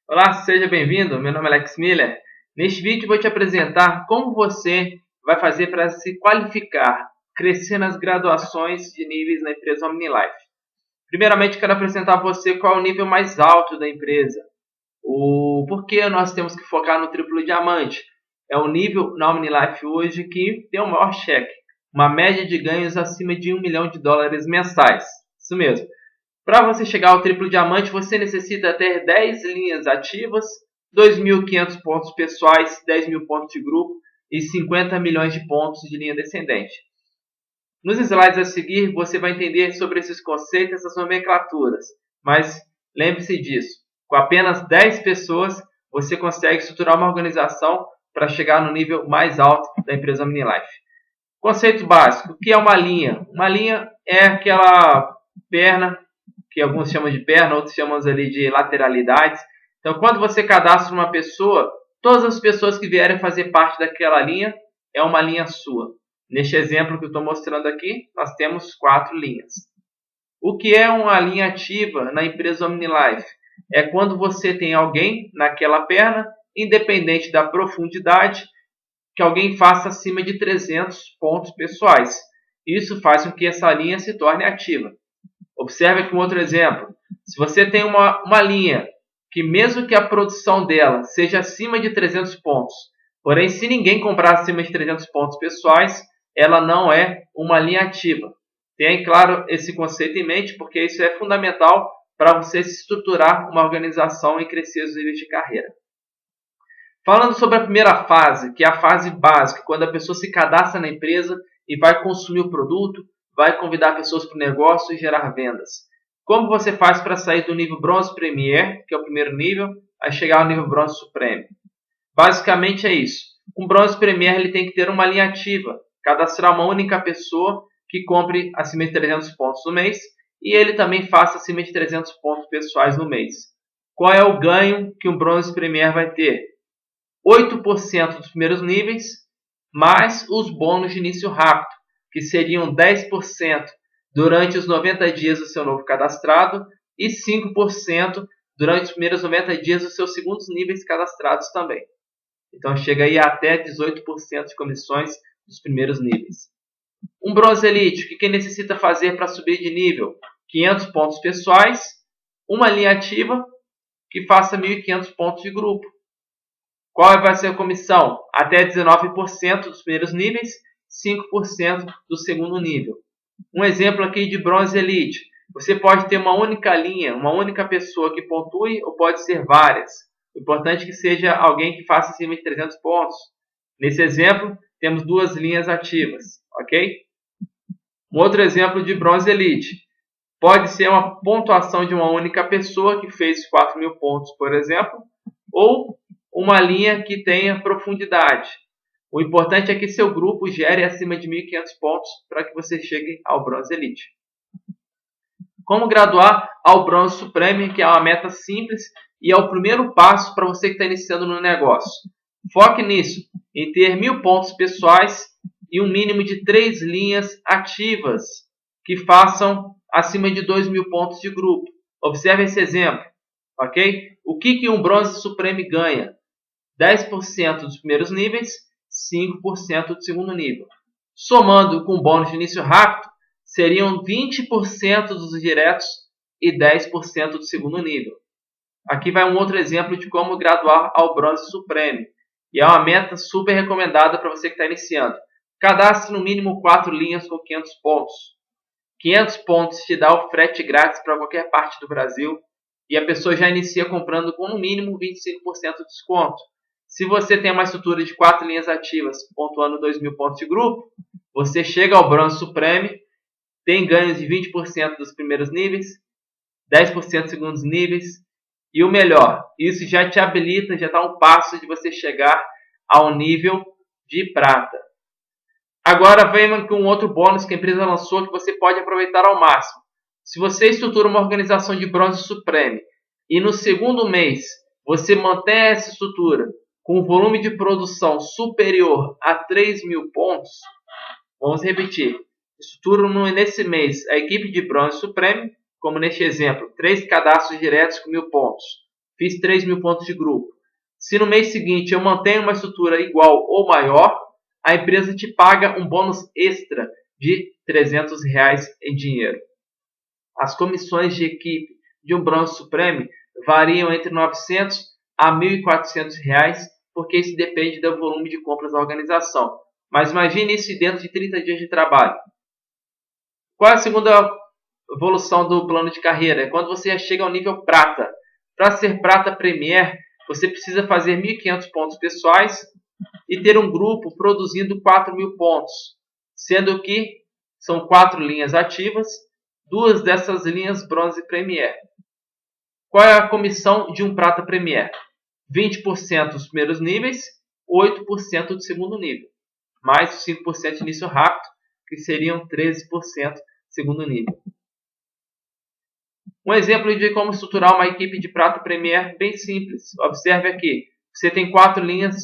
Olá, seja bem-vindo. Meu nome é Alex Miller. Neste vídeo vou te apresentar como você vai fazer para se qualificar, crescer nas graduações de níveis na empresa OmniLife. Primeiramente, quero apresentar a você qual é o nível mais alto da empresa. O porquê nós temos que focar no triplo diamante. É o nível na OmniLife hoje que tem o maior cheque, uma média de ganhos acima de US$ 1 milhão mensais. Isso mesmo. Para você chegar ao triplo diamante, você necessita ter 10 linhas ativas, 2.500 pontos pessoais, 10 mil pontos de grupo e 50 milhões de pontos de linha descendente. Nos slides a seguir, você vai entender sobre esses conceitos, essas nomenclaturas. Mas lembre-se disso, com apenas 10 pessoas, você consegue estruturar uma organização para chegar no nível mais alto da empresa OmniLife. Conceito básico, o que é uma linha? Uma linha é aquela perna que alguns chamam de perna, outros chamam ali de lateralidades. Então, quando você cadastra uma pessoa, todas as pessoas que vierem fazer parte daquela linha é uma linha sua. Neste exemplo que eu estou mostrando aqui, nós temos 4 linhas. O que é uma linha ativa na empresa OmniLife? É quando você tem alguém naquela perna, independente da profundidade, que alguém faça acima de 300 pontos pessoais. Isso faz com que essa linha se torne ativa. Observe aqui um outro exemplo. Se você tem uma linha que mesmo que a produção dela seja acima de 300 pontos, porém se ninguém comprar acima de 300 pontos pessoais, ela não é uma linha ativa. Tenha claro esse conceito em mente, porque isso é fundamental para você se estruturar uma organização e crescer os níveis de carreira. Falando sobre a primeira fase, que é a fase básica, quando a pessoa se cadastra na empresa e vai consumir o produto, vai convidar pessoas para o negócio e gerar vendas. Como você faz para sair do nível Bronze Premier, que é o primeiro nível, a chegar ao nível Bronze Supreme? Basicamente é isso. Um Bronze Premier ele tem que ter uma linha ativa, cadastrar uma única pessoa que compre acima de 300 pontos no mês e ele também faça acima de 300 pontos pessoais no mês. Qual é o ganho que um Bronze Premier vai ter? 8% dos primeiros níveis, mais os bônus de início rápido, que seriam 10% durante os 90 dias do seu novo cadastrado e 5% durante os primeiros 90 dias dos seus segundos níveis cadastrados também. Então chega aí até 18% de comissões dos primeiros níveis. Um Bronze Elite, o que necessita fazer para subir de nível? 500 pontos pessoais, uma linha ativa que faça 1.500 pontos de grupo. Qual vai ser a comissão? Até 19% dos primeiros níveis, 5% do segundo nível. Um exemplo aqui de Bronze Elite. Você pode ter uma única linha, uma única pessoa que pontue, ou pode ser várias. O importante é que seja alguém que faça acima de 300 pontos. Nesse exemplo, temos 2 linhas ativas, ok? Um outro exemplo de Bronze Elite. Pode ser uma pontuação de uma única pessoa que fez 4.000 pontos, por exemplo, ou uma linha que tenha profundidade. O importante é que seu grupo gere acima de 1.500 pontos para que você chegue ao Bronze Elite. Como graduar ao Bronze Supreme, que é uma meta simples e é o primeiro passo para você que está iniciando no negócio. Foque nisso, em ter 1.000 pontos pessoais e um mínimo de 3 linhas ativas que façam acima de 2.000 pontos de grupo. Observe esse exemplo, ok? O que um Bronze Supreme ganha? 10% dos primeiros níveis, 5% do segundo nível. Somando com bônus de início rápido, seriam 20% dos diretos e 10% do segundo nível. Aqui vai um outro exemplo de como graduar ao Bronze Supreme. E é uma meta super recomendada para você que está iniciando. Cadastre no mínimo 4 linhas com 500 pontos. 500 pontos te dá o frete grátis para qualquer parte do Brasil. E a pessoa já inicia comprando com no mínimo 25% de desconto. Se você tem uma estrutura de 4 linhas ativas, pontuando 2.000 pontos de grupo, você chega ao Bronze Supreme, tem ganhos de 20% dos primeiros níveis, 10% dos segundos níveis, e o melhor, isso já te habilita, já está um passo de você chegar ao nível de prata. Agora vem com um outro bônus que a empresa lançou que você pode aproveitar ao máximo. Se você estrutura uma organização de Bronze Supreme e no segundo mês você mantém essa estrutura com um volume de produção superior a 3.000 pontos, vamos repetir, estrutura nesse mês a equipe de Bronze Supreme, como neste exemplo, 3 cadastros diretos com 1.000 pontos. fiz 3.000 pontos de grupo. Se no mês seguinte eu mantenho uma estrutura igual ou maior, a empresa te paga um bônus extra de R$300 em dinheiro. As comissões de equipe de um Bronze Supreme variam entre R$900 a R$1.400, porque isso depende do volume de compras da organização. Mas imagine isso dentro de 30 dias de trabalho. Qual é a segunda evolução do plano de carreira? É quando você já chega ao nível prata. Para ser prata Premier, você precisa fazer 1.500 pontos pessoais e ter um grupo produzindo 4.000 pontos, sendo que são 4 linhas ativas, 2 dessas linhas Bronze Premier. Qual é a comissão de um prata Premier? 20% dos primeiros níveis, 8% do segundo nível, mais 5% de início rápido, que seriam 13% segundo nível. Um exemplo de como estruturar uma equipe de prata Premier bem simples. Observe aqui, você tem 4 linhas,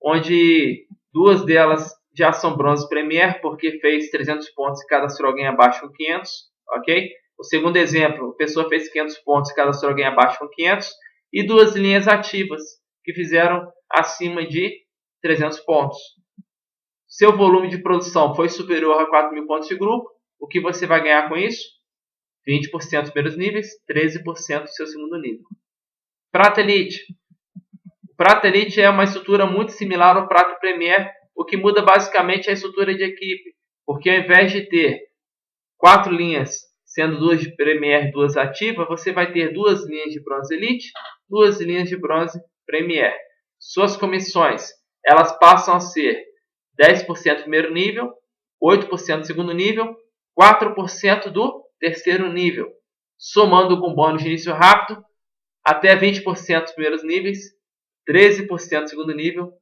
onde 2 delas já são Bronze Premier, porque fez 300 pontos e cadastrou alguém abaixo com 500, ok? O segundo exemplo, a pessoa fez 500 pontos e cadastrou alguém abaixo com 500, e 2 linhas ativas, que fizeram acima de 300 pontos. Seu volume de produção foi superior a 4.000 pontos de grupo, o que você vai ganhar com isso? 20% dos primeiros níveis, 13% do seu segundo nível. Prata Elite. O Prata Elite é uma estrutura muito similar ao Prata Premier, o que muda basicamente é a estrutura de equipe, porque ao invés de ter 4 linhas, sendo 2 de Premier e 2 ativas, você vai ter 2 linhas de Bronze Elite, 2 linhas de Bronze Premier. Suas comissões, elas passam a ser 10% do primeiro nível, 8% do segundo nível, 4% do terceiro nível, somando com bônus de início rápido, até 20% dos primeiros níveis, 13% do segundo nível,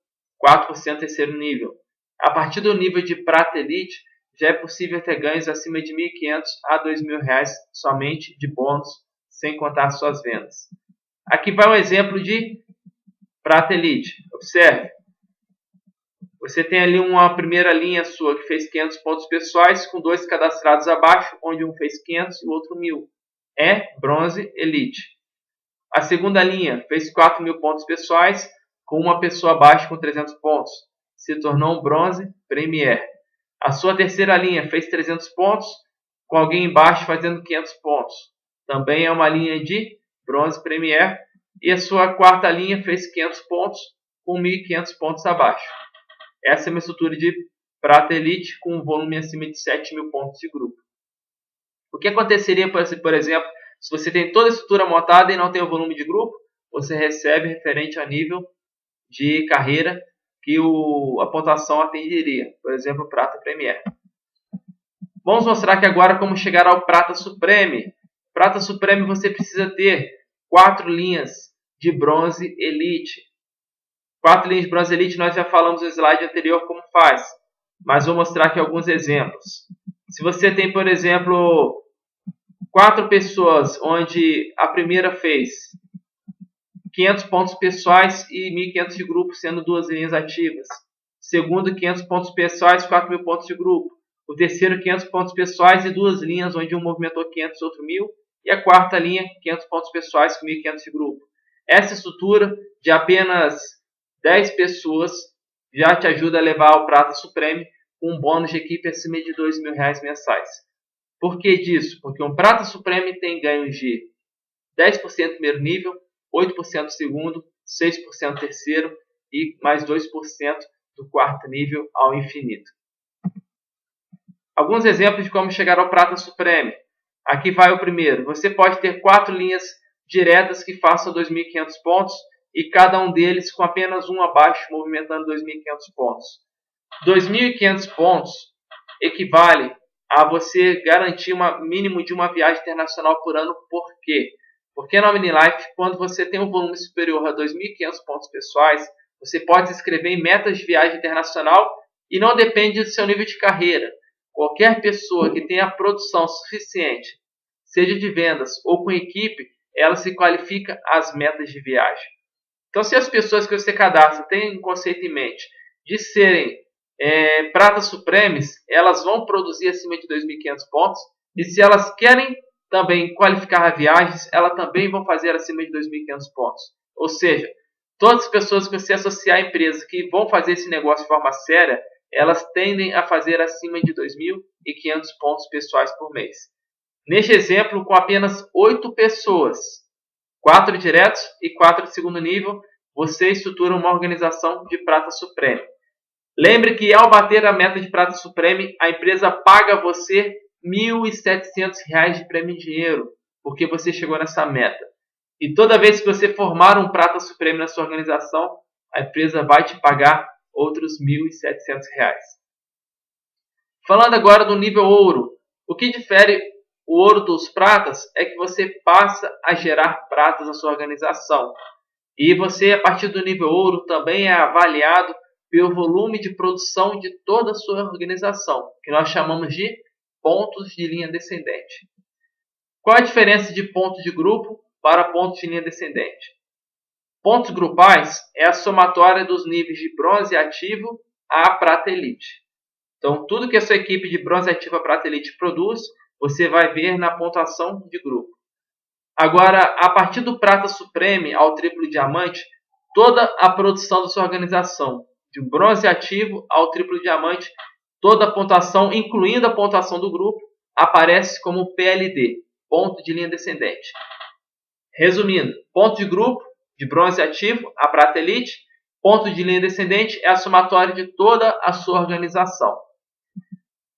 4% do terceiro nível. A partir do nível de Prata Elite, já é possível ter ganhos acima de R$1.500 a R$2.000 somente de bônus, sem contar suas vendas. Aqui vai um exemplo de Prata Elite. Observe. Você tem ali uma primeira linha sua que fez 500 pontos pessoais, com 2 cadastrados abaixo, onde um fez 500 e o outro 1.000. É Bronze Elite. A segunda linha fez 4.000 pontos pessoais, com uma pessoa abaixo com 300 pontos. Se tornou um Bronze Premier. A sua terceira linha fez 300 pontos, com alguém embaixo fazendo 500 pontos. Também é uma linha de Bronze Premier. E a sua quarta linha fez 500 pontos, com 1.500 pontos abaixo. Essa é uma estrutura de Prata Elite com um volume acima de 7.000 pontos de grupo. O que aconteceria, por exemplo, se você tem toda a estrutura montada e não tem o volume de grupo? Você recebe referente ao nível de carreira que a pontuação atenderia. Por exemplo, Prata Premier. Vamos mostrar aqui agora como chegar ao Prata Supreme. Prata Supreme você precisa ter 4 linhas de Bronze Elite. 4 linhas de Bronze Elite nós já falamos no slide anterior como faz, mas vou mostrar aqui alguns exemplos. Se você tem, por exemplo, 4 pessoas, onde a primeira fez 500 pontos pessoais e 1.500 de grupo, sendo 2 linhas ativas. Segundo, 500 pontos pessoais, 4.000 pontos de grupo. O terceiro, 500 pontos pessoais e 2 linhas, onde um movimentou 500 e outro 1.000. E a quarta linha, 500 pontos pessoais com 1.500 de grupo. Essa estrutura de apenas 10 pessoas já te ajuda a levar ao Prata Supreme com um bônus de equipe acima de R$2.000 mensais. Por que disso? Porque um Prata Supreme tem ganhos de 10% do primeiro nível, 8% do segundo, 6% do terceiro e mais 2% do quarto nível ao infinito. Alguns exemplos de como chegar ao Prata Supreme. Aqui vai o primeiro. Você pode ter 4 linhas diretas que façam 2.500 pontos e cada um deles com apenas um abaixo, movimentando 2.500 pontos. 2.500 pontos equivale a você garantir um mínimo de uma viagem internacional por ano. Por quê? Porque na OmniLife, quando você tem um volume superior a 2.500 pontos pessoais, você pode se inscrever em metas de viagem internacional e não depende do seu nível de carreira. Qualquer pessoa que tenha produção suficiente, seja de vendas ou com equipe, ela se qualifica às metas de viagem. Então, se as pessoas que você cadastra têm um conceito em mente de serem Prata Supremes, elas vão produzir acima de 2.500 pontos. E se elas querem também qualificar a viagens, elas também vão fazer acima de 2.500 pontos. Ou seja, todas as pessoas que você associar à empresa que vão fazer esse negócio de forma séria, elas tendem a fazer acima de 2.500 pontos pessoais por mês. Neste exemplo, com apenas 8 pessoas, 4 diretos e 4 de segundo nível, você estrutura uma organização de Prata Supreme. Lembre que ao bater a meta de Prata Supreme, a empresa paga a você R$ 1.700 de prêmio em dinheiro, porque você chegou nessa meta. E toda vez que você formar um Prata Supreme na sua organização, a empresa vai te pagar outros R$ 1.700. Falando agora do nível ouro, o que difere o ouro dos pratas é que você passa a gerar pratas na sua organização. E você, a partir do nível ouro, também é avaliado pelo volume de produção de toda a sua organização, que nós chamamos de pontos de linha descendente. Qual a diferença de ponto de grupo para pontos de linha descendente? Pontos grupais é a somatória dos níveis de bronze ativo a prata elite. Então, tudo que a sua equipe de bronze ativo a prata elite produz, você vai ver na pontuação de grupo. Agora, a partir do prata supreme ao triplo diamante, toda a produção da sua organização, de bronze ativo ao triplo diamante, toda a pontuação, incluindo a pontuação do grupo, aparece como PLD, ponto de linha descendente. Resumindo, ponto de grupo, de bronze ativo a prata elite, ponto de linha descendente é a somatória de toda a sua organização.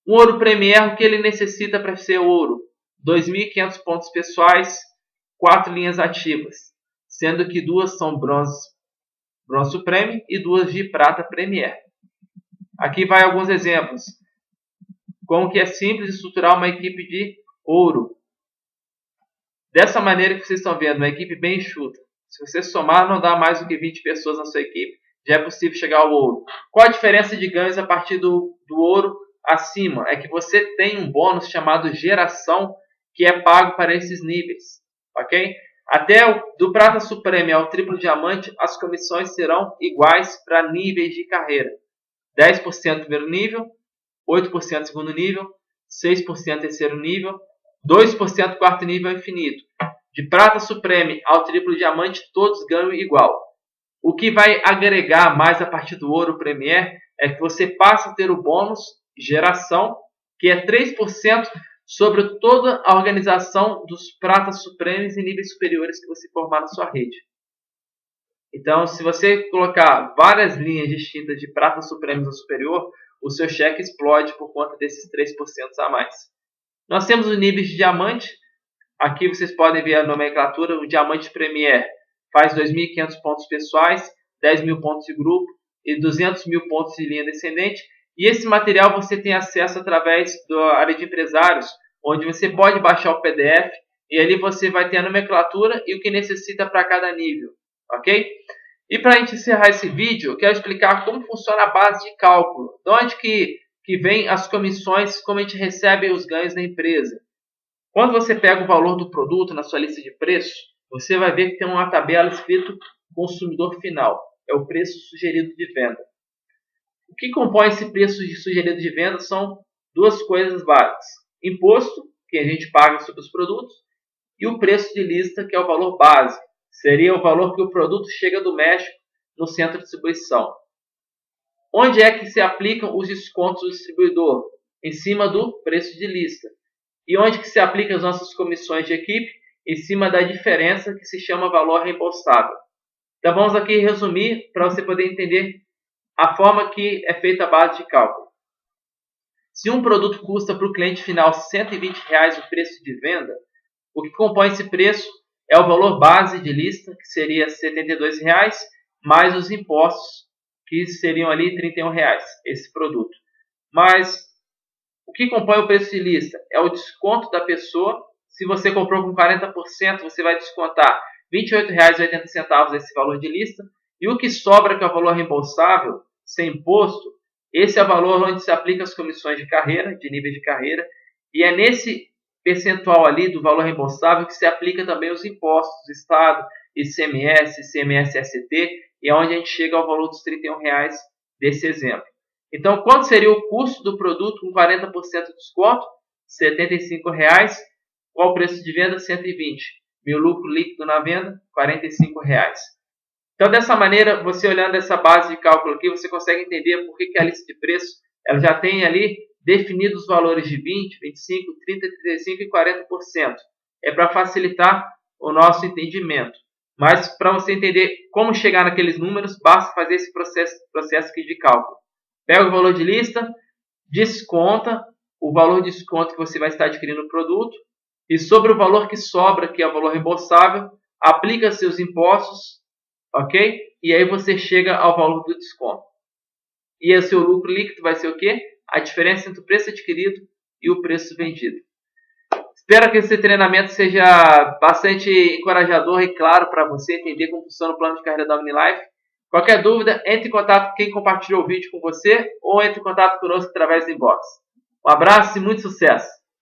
Um ouro Premier, o que ele necessita para ser ouro? 2.500 pontos pessoais, 4 linhas ativas, sendo que 2 são bronze Supreme e 2 de prata Premier. Aqui vai alguns exemplos. Como que é simples estruturar uma equipe de ouro. Dessa maneira que vocês estão vendo, uma equipe bem enxuta. Se você somar, não dá mais do que 20 pessoas na sua equipe, já é possível chegar ao ouro. Qual a diferença de ganhos a partir do ouro acima? É que você tem um bônus chamado geração, que é pago para esses níveis. Ok? Até do prata supreme ao triplo diamante, as comissões serão iguais para níveis de carreira. 10% primeiro nível, 8% segundo nível, 6% terceiro nível, 2% quarto nível infinito. De prata supreme ao triplo diamante, todos ganham igual. O que vai agregar mais a partir do ouro premier é que você passa a ter o bônus geração, que é 3% sobre toda a organização dos pratas supremos e níveis superiores que você formar na sua rede. Então, se você colocar várias linhas distintas de prata supremos ou superior, o seu cheque explode por conta desses 3% a mais. Nós temos os níveis de diamante. Aqui vocês podem ver a nomenclatura. O diamante premier faz 2.500 pontos pessoais, 10.000 pontos de grupo e 200.000 pontos de linha descendente. E esse material você tem acesso através da área de empresários, onde você pode baixar o PDF e ali você vai ter a nomenclatura e o que necessita para cada nível. Ok? E para a gente encerrar esse vídeo, eu quero explicar como funciona a base de cálculo. De onde que vem as comissões, como a gente recebe os ganhos da empresa. Quando você pega o valor do produto na sua lista de preços, você vai ver que tem uma tabela escrito consumidor final. É o preço sugerido de venda. O que compõe esse preço sugerido de venda são duas coisas básicas. Imposto, que a gente paga sobre os produtos, e o preço de lista, que é o valor base. Seria o valor que o produto chega do México no centro de distribuição. Onde é que se aplicam os descontos do distribuidor? Em cima do preço de lista. E onde que se aplicam as nossas comissões de equipe? Em cima da diferença que se chama valor reembolsável. Então vamos aqui resumir para você poder entender a forma que é feita a base de cálculo. Se um produto custa para o cliente final R$ 120 o preço de venda, o que compõe esse preço é o valor base de lista, que seria R$ 72, mais os impostos, que seriam ali R$ 31, esse produto. Mas o que compõe o preço de lista? É o desconto da pessoa. Se você comprou com 40%, você vai descontar R$ 28,80 desse valor de lista. E o que sobra, que é o valor reembolsável, sem imposto, esse é o valor onde se aplica as comissões de carreira, de nível de carreira. E é nesse percentual ali do valor reembolsável que se aplica também os impostos do Estado, ICMS, ICMS-ST, e é onde a gente chega ao valor dos R$ 31 desse exemplo. Então, quanto seria o custo do produto com 40% de desconto? R$ 75. Qual o preço de venda? 120. Meu lucro líquido na venda? R$ 45. Então, dessa maneira, você olhando essa base de cálculo aqui, você consegue entender por que a lista de preço ela já tem ali definidos os valores de 20, 25, 30, 35 e 40%. É para facilitar o nosso entendimento. Mas para você entender como chegar naqueles números, basta fazer esse processo aqui de cálculo. Pega o valor de lista, desconta o valor de desconto que você vai estar adquirindo o produto e sobre o valor que sobra, que é o valor reembolsável, aplica seus impostos, ok? E aí você chega ao valor do desconto. E o seu lucro líquido vai ser o quê? A diferença entre o preço adquirido e o preço vendido. Espero que esse treinamento seja bastante encorajador e claro para você entender como funciona o plano de carreira da OmniLife. Qualquer dúvida, entre em contato com quem compartilhou o vídeo com você ou entre em contato conosco através do inbox. Um abraço e muito sucesso!